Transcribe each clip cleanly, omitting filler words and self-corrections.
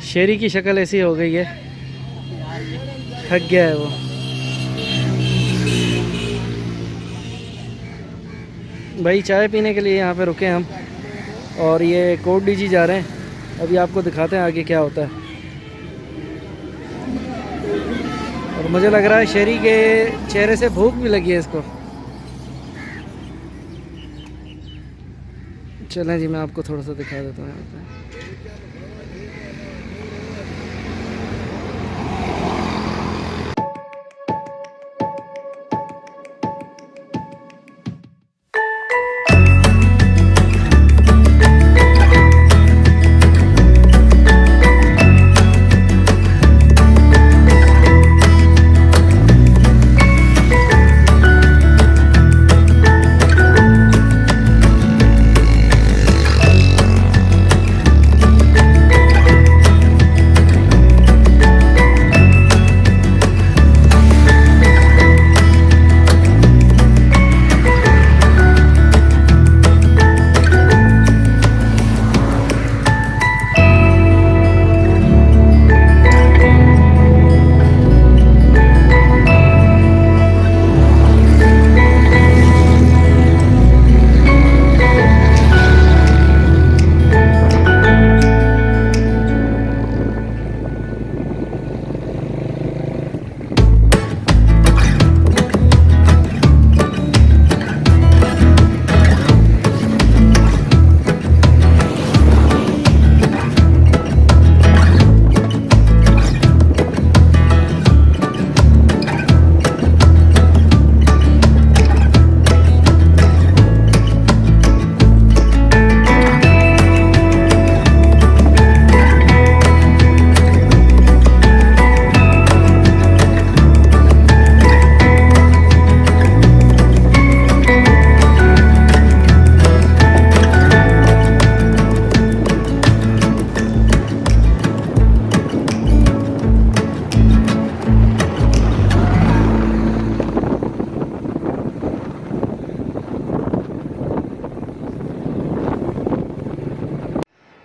शेरी की शक्ल ऐसी हो गई है, थक गया है वो। भाई चाय पीने के लिए यहाँ पे रुके हम, और ये कोट डीजी जा रहे हैं। अभी आपको दिखाते हैं आगे क्या होता है। और मुझे लग रहा है शेरी के चेहरे से भूख भी लगी है इसको। चलें जी, मैं आपको थोड़ा सा दिखा देता हूँ यहाँ पे।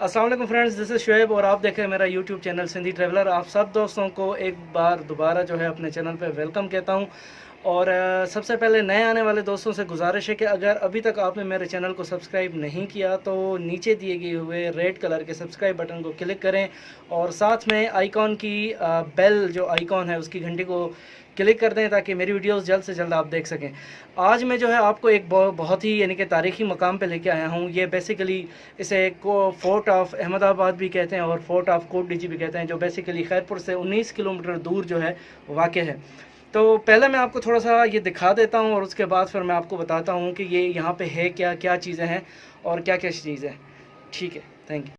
अस्सलाम वालेकुम फ्रेंड्स, दिस इज़ शुएब और आप देख रहे हैं मेरा यूट्यूब चैनल सिंधी ट्रैवलर। आप सब दोस्तों को एक बार दोबारा जो है अपने चैनल पे वेलकम कहता हूं। और सबसे पहले नए आने वाले दोस्तों से गुजारिश है कि अगर अभी तक आपने मेरे चैनल को सब्सक्राइब नहीं किया तो नीचे दिए गए हुए रेड कलर के सब्सक्राइब बटन को क्लिक करें और साथ में आइकॉन की बेल जो आइकॉन है उसकी घंटी को क्लिक कर दें ताकि मेरी वीडियोस जल्द से जल्द आप देख सकें। आज मैं जो है आपको एक बहुत ही यानी कि तारीख़ी मकाम पे लेके आया हूँ। ये बेसिकली इसे फोर्ट ऑफ अहमदाबाद भी कहते हैं और फोर्ट ऑफ कोट डीजी भी कहते हैं, जो बेसिकली खैरपुर से 19 किलोमीटर दूर जो है वाक़ है। तो पहले मैं आपको थोड़ा सा ये दिखा देता हूँ और उसके बाद फिर मैं आपको बताता हूँ कि ये यहाँ पे है क्या क्या चीज़ें हैं और क्या क्या चीज़ें हैं। ठीक है, थैंक यू।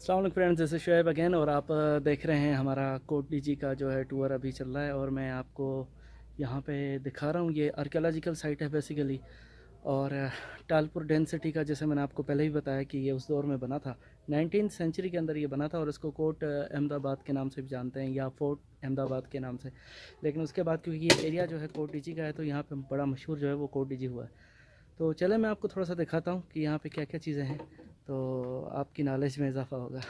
अस्सलाम वालेकुम friends, this is Shoaib again और आप देख रहे हैं हमारा कोट डीजी का जो है टूर अभी चल रहा है। और मैं आपको यहाँ पे दिखा रहा हूँ, ये आर्कियोलॉजिकल साइट है बेसिकली। और टालपुर डेंसिटी का, जैसे मैंने आपको पहले ही बताया कि ये उस दौर में बना था, 19th सेंचुरी के अंदर ये बना था। और इसको कोट अहमदाबाद के नाम से भी जानते हैं या फोर्ट अहमदाबाद के नाम से। लेकिन उसके बाद क्योंकि ये एरिया जो है कोट डीजी का है, तो यहाँ पे बड़ा मशहूर जो है वो कोट डीजी हुआ है। तो चले मैं आपको थोड़ा सा दिखाता हूँ कि यहाँ पे क्या क्या चीज़ें हैं, तो आपकी नॉलेज में इजाफा होगा।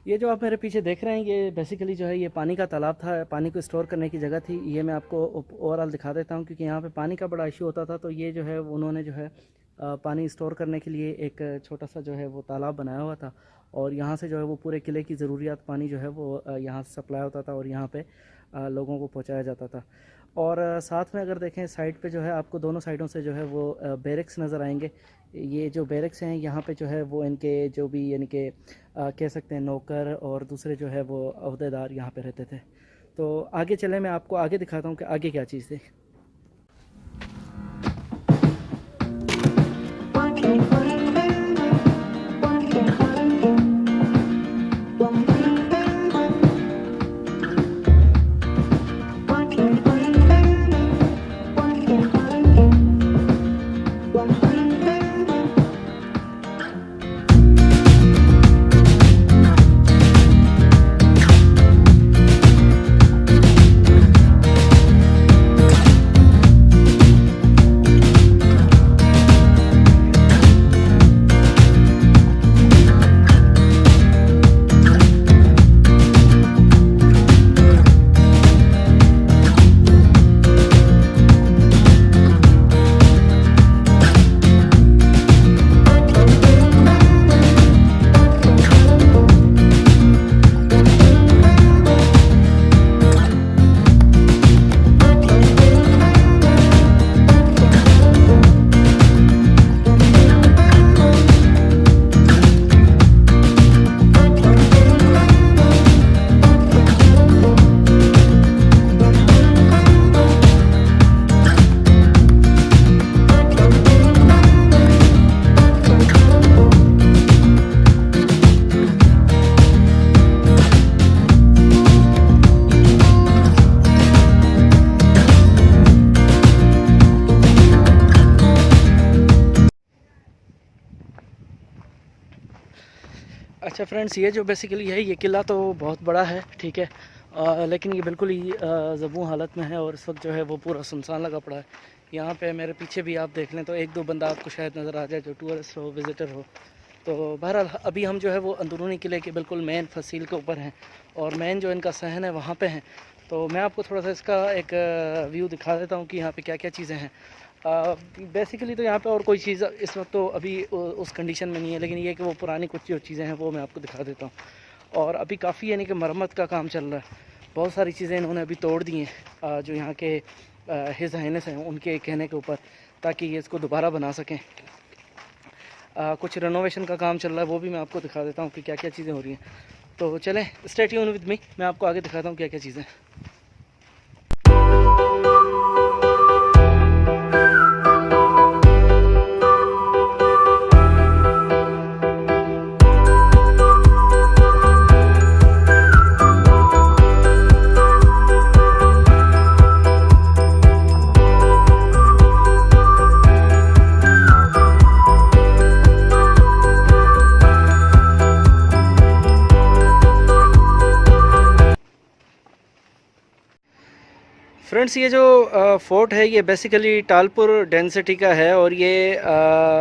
ये जो आप मेरे पीछे देख रहे हैं, ये बेसिकली जो है ये पानी का तालाब था, पानी को स्टोर करने की जगह थी। ये मैं आपको ओवरऑल दिखा देता हूँ, क्योंकि यहाँ पे पानी का बड़ा इशू होता था। तो ये जो है उन्होंने जो है पानी स्टोर करने के लिए एक छोटा सा जो है वो तालाब बनाया हुआ था। और यहाँ से जो है वो पूरे किले की ज़रूरियात पानी जो है वो यहाँ से सप्लाई होता था और यहाँ पे लोगों को पहुँचाया जाता था। और साथ में अगर देखें साइड पे जो है आपको दोनों साइडों से जो है वो बैरक्स नज़र आएंगे। ये जो बैरक्स हैं यहाँ पे जो है वो इनके जो भी यानी कि कह सकते हैं नौकर और दूसरे जो है वो अहदेदार यहाँ पे रहते थे। तो आगे चले, मैं आपको आगे दिखाता हूँ कि आगे क्या चीज़ थी। अच्छा फ्रेंड्स, ये जो बेसिकली है ये किला तो बहुत बड़ा है, ठीक है, लेकिन ये बिल्कुल ही ज़बूं हालत में है और इस वक्त जो है वो पूरा सुनसान लगा पड़ा है। यहाँ पे मेरे पीछे भी आप देख लें तो एक दो बंदा आपको शायद नज़र आ जाए जो टूरिस्ट हो, विज़िटर हो। तो बहरहाल अभी हम जो है वो अंदरूनी किले के बिल्कुल मेन फसील के ऊपर हैं और मेन जो इनका सहन है वहाँ पे हैं। तो मैं आपको थोड़ा सा इसका एक व्यू दिखा देता हूँ कि यहाँ पे क्या क्या चीज़ें हैं। बेसिकली तो यहाँ पे और कोई चीज़ इस वक्त तो अभी उस कंडीशन में नहीं है, लेकिन ये कि वो पुरानी कुछ जो चीज़ें हैं वो मैं आपको दिखा देता हूँ। और अभी काफ़ी यानी कि मरम्मत का काम चल रहा है, बहुत सारी चीज़ें इन्होंने अभी तोड़ दी हैं जो यहाँ के हिज हाइनेस हैं उनके कहने के ऊपर, ताकि ये इसको दोबारा बना सकें। कुछ रेनोवेशन का काम चल रहा है, वो भी मैं आपको दिखा देता हूँ कि क्या क्या चीज़ें हो रही हैं। तो चलें, स्टे ट्यून विद मी, मैं आपको आगे दिखाता हूँ क्या क्या चीज़ें। फ्रेंड्स, ये जो फोर्ट है ये बेसिकली टालपुर डेंसिटी का है। और ये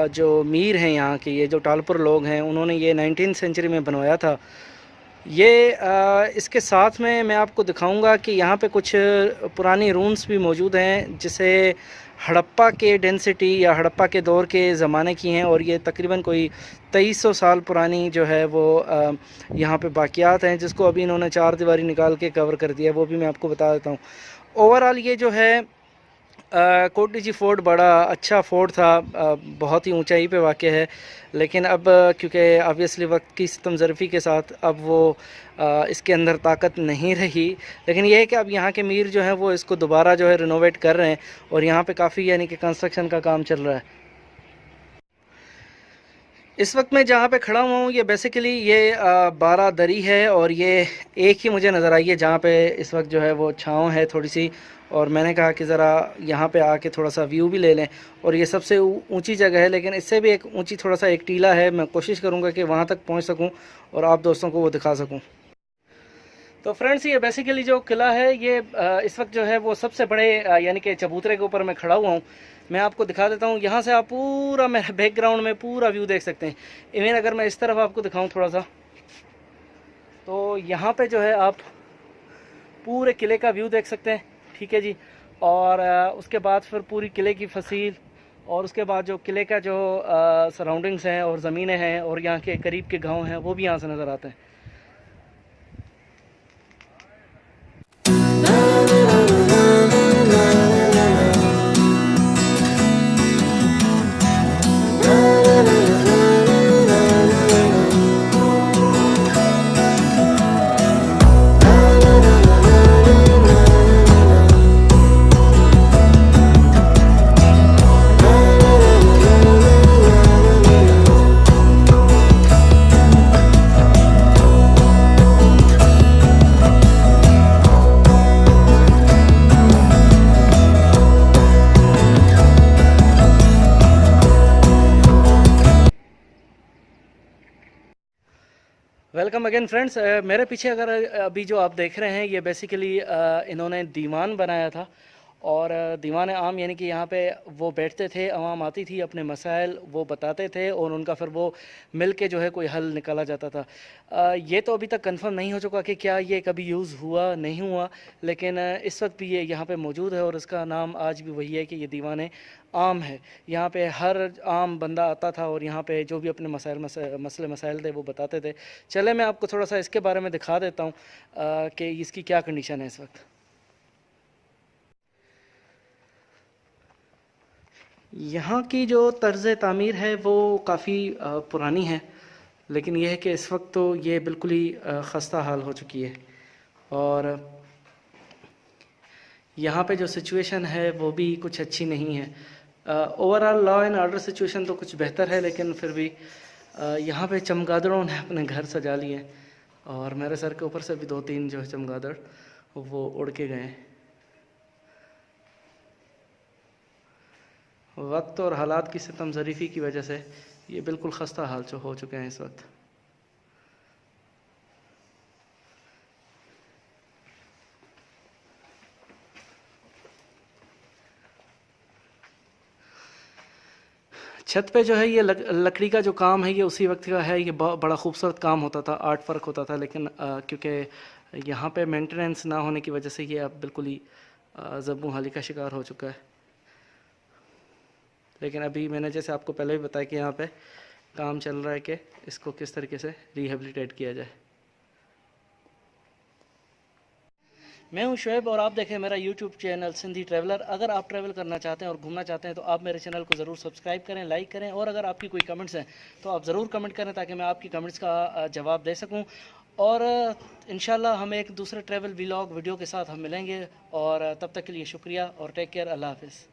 जो मीर हैं यहाँ के, ये जो टालपुर लोग हैं, उन्होंने ये 19th सेंचुरी में बनवाया था। ये इसके साथ में मैं आपको दिखाऊंगा कि यहाँ पे कुछ पुरानी रूम्स भी मौजूद हैं, जिसे हड़प्पा के डेंसिटी या हड़प्पा के दौर के ज़माने की हैं। और ये तकरीबन कोई 2300 साल पुरानी जो है वो यहाँ पे बाक़ियात हैं, जिसको अभी इन्होंने चार दीवारी निकाल के कवर कर दिया है, वो भी मैं आपको बता देता हूँ। ओवरऑल ये जो है कोट डीजी फोर्ट बड़ा अच्छा फोर्ट था, बहुत ही ऊंचाई पे वाक़ है। लेकिन अब क्योंकि ऑब्वियसली वक्त की सितमज़रफ़ी के साथ अब वो इसके अंदर ताकत नहीं रही। लेकिन ये है कि अब यहाँ के मीर जो हैं वो इसको दोबारा जो है रिनोवेट कर रहे हैं और यहाँ पे काफ़ी यानी कि कंस्ट्रक्शन का काम चल रहा है। इस वक्त मैं जहाँ पे खड़ा हुआ हूँ ये बेसिकली ये 12 दरी है और ये एक ही मुझे नज़र आई है जहाँ पे इस वक्त जो है वो छाँव है थोड़ी सी। और मैंने कहा कि ज़रा यहाँ पे आके थोड़ा सा व्यू भी ले लें। और ये सबसे ऊंची जगह है, लेकिन इससे भी एक ऊंची थोड़ा सा एक टीला है। मैं कोशिश करूँगा कि वहाँ तक पहुँच सकूँ और आप दोस्तों को वो दिखा सकूँ। तो फ्रेंड्स ये बेसिकली जो किला है ये इस वक्त जो है वो सबसे बड़े यानी कि चबूतरे के ऊपर मैं खड़ा हुआ हूँ। मैं आपको दिखा देता हूँ, यहाँ से आप पूरा मेरे बैकग्राउंड में पूरा व्यू देख सकते हैं। इवन अगर मैं इस तरफ आपको दिखाऊँ थोड़ा सा, तो यहाँ पे जो है आप पूरे किले का व्यू देख सकते हैं। ठीक है जी। और उसके बाद फिर पूरी किले की फसील और उसके बाद जो किले का जो सराउंडिंग्स हैं और ज़मीनें हैं और यहाँ के करीब के गाँव हैं वो भी यहाँ से नज़र आते हैं। Welcome again friends. मेरे पीछे अगर अभी जो आप देख रहे हैं ये बेसिकली इन्होंने दीवान बनाया था। और दीवान आम यानी कि यहाँ पे वो बैठते थे, आवाम आती थी, अपने मसाइल वो बताते थे और उनका फिर वो मिल के जो है कोई हल निकाला जाता था। ये तो अभी तक कंफर्म नहीं हो चुका कि क्या ये कभी यूज़ हुआ नहीं हुआ, लेकिन इस वक्त भी ये यहाँ पे मौजूद है और इसका नाम आज भी वही है कि ये दीवान आम है। यहाँ पे हर आम बंदा आता था और यहाँ पे जो भी अपने मसले मसाइल थे वो बताते थे। चले मैं आपको थोड़ा सा इसके बारे में दिखा देता हूँ कि इसकी क्या कंडीशन है इस वक्त। यहाँ की जो तर्ज़ तामीर है वो काफ़ी पुरानी है, लेकिन यह है कि इस वक्त तो ये बिल्कुल ही ख़स्ता हाल हो चुकी है। और यहाँ पे जो सिचुएशन है वो भी कुछ अच्छी नहीं है। Overall law and order situation तो कुछ बेहतर है, लेकिन फिर भी यहाँ पे चमगादड़ों ने अपने घर सजा लिए और मेरे सर के ऊपर से भी 2-3 जो है चमगादड़ वो उड़ के गए। वक्त और हालात की सितम ज़रीफ़ी की वजह से ये बिल्कुल ख़स्ता हाल जो हो चुके हैं इस वक्त। छत पे जो है ये लकड़ी का जो काम है ये उसी वक्त का है। ये बड़ा खूबसूरत काम होता था, आर्ट वर्क होता था, लेकिन क्योंकि यहाँ पे मेंटेनेंस ना होने की वजह से ये अब बिल्कुल ही ज़ब्बू हाली का शिकार हो चुका है। लेकिन अभी मैंने जैसे आपको पहले भी बताया कि यहाँ पे काम चल रहा है कि इसको किस तरीके से रिहेबिलिटेट किया जाए। मैं हूं शुएब और आप देखें मेरा यूट्यूब चैनल सिंधी ट्रैवलर। अगर आप ट्रैवल करना चाहते हैं और घूमना चाहते हैं तो आप मेरे चैनल को ज़रूर सब्सक्राइब करें, लाइक करें, और अगर आपकी कोई कमेंट्स हैं तो आप ज़रूर कमेंट करें ताकि मैं आपकी कमेंट्स का जवाब दे सकूं। और इंशाल्लाह हम एक दूसरे ट्रैवल व्लॉग वीडियो के साथ हम मिलेंगे, और तब तक के लिए शुक्रिया और टेक केयर। अल्लाह हाफ़िज़।